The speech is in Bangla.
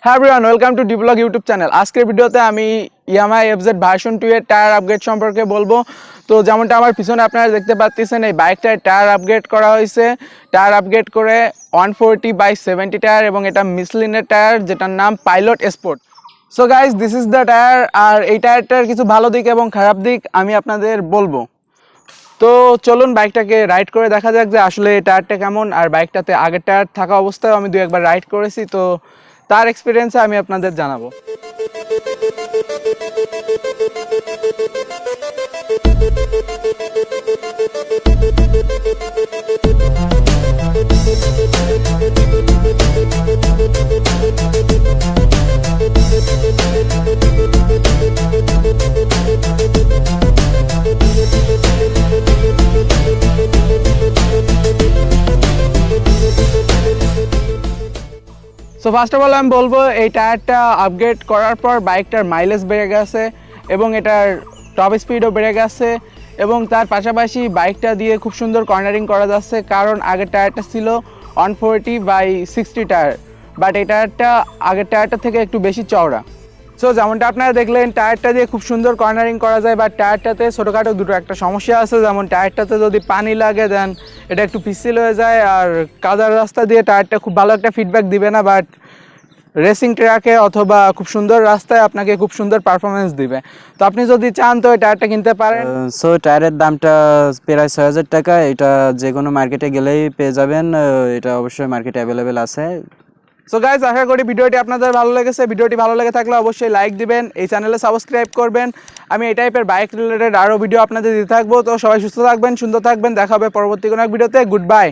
Hi everyone, welcome to Deblog YouTube channel. আজকের ভিডিওতে আমি Yamaha FZ ভার্সন 2 এর টায়ার আপগ্রেড সম্পর্কে বলবো। তো যেমনটা আমার পিছনে আপনারা দেখতে পাচ্ছেন, এই বাইকটার টায়ার আপগ্রেড করা হয়েছে। টায়ার আপগ্রেড করে 140/70 টায়ার এবং এটা মিশলিনের টায়ার, যেটার নাম pilot sport. So guys, this is the tyre. আর এই টায়ারটার কিছু ভালো দিক এবং খারাপ দিক আমি আপনাদের বলবো। তো চলুন বাইকটাকে রাইড করে দেখা যাক যে আসলে এই টায়ারটা কেমন। আর বাইকটাতে আগের টায়ার থাকা অবস্থায় আমি 2-1বার রাইড করেছি, তো তার এক্সপিরিয়েন্সে আমি আপনাদের জানাবো। সো ফার্স্ট অফ অল আমি বলবো, এই টায়ারটা আপগ্রেড করার পর বাইকটার মাইলেজ বেড়ে গেছে এবং এটার টপ স্পিডও বেড়ে গেছে এবং তার পাশাপাশি বাইকটা দিয়ে খুব সুন্দর কর্নারিং করা যাচ্ছে, কারণ আগের টায়ারটা ছিল 140/60 টায়ার, বাট এই টায়ারটা আগের টায়ারটা থেকে একটু বেশি চওড়া। সো যেমনটা আপনারা দেখলেন, টায়ারটা দিয়ে খুব সুন্দর কর্নারিং করা যায়, বাট টায়ারটাতে ছোটোখাটো দুটো একটা সমস্যা আছে। যেমন টায়ারটাতে যদি পানি লাগে দেন এটা একটু পিচ্ছিল হয়ে যায়, আর কাদার রাস্তা দিয়ে টায়ারটা খুব ভালো একটা ফিডব্যাক দিবে না, বাট রেসিং ট্র্যাকে অথবা খুব সুন্দর রাস্তায় আপনাকে খুব সুন্দর পারফরমেন্স দিবে। তো আপনি যদি চান তো এই টায়ারটা কিনতে পারেন। সো টায়ারের দামটা প্রায় 6,000 টাকা। এটা যে কোনো মার্কেটে গেলেই পেয়ে যাবেন, এটা অবশ্যই মার্কেটে অ্যাভেলেবেল আছে। সো গাইজ, আশা করি ভিডিওটি আপনাদের ভালো লেগেছে। ভিডিওটি ভালো লেগে থাকলে অবশ্যই লাইক দিবেন, এই চ্যানেলে সাবস্ক্রাইব করবেন। আমি এই টাইপের বাইক রিলেটেড আরও ভিডিও আপনাদের দিতে থাকবো। তো সবাই সুস্থ থাকবেন, সুন্দর থাকবেন, দেখা হবে পরবর্তী কোনো এক ভিডিওতে। Good bye.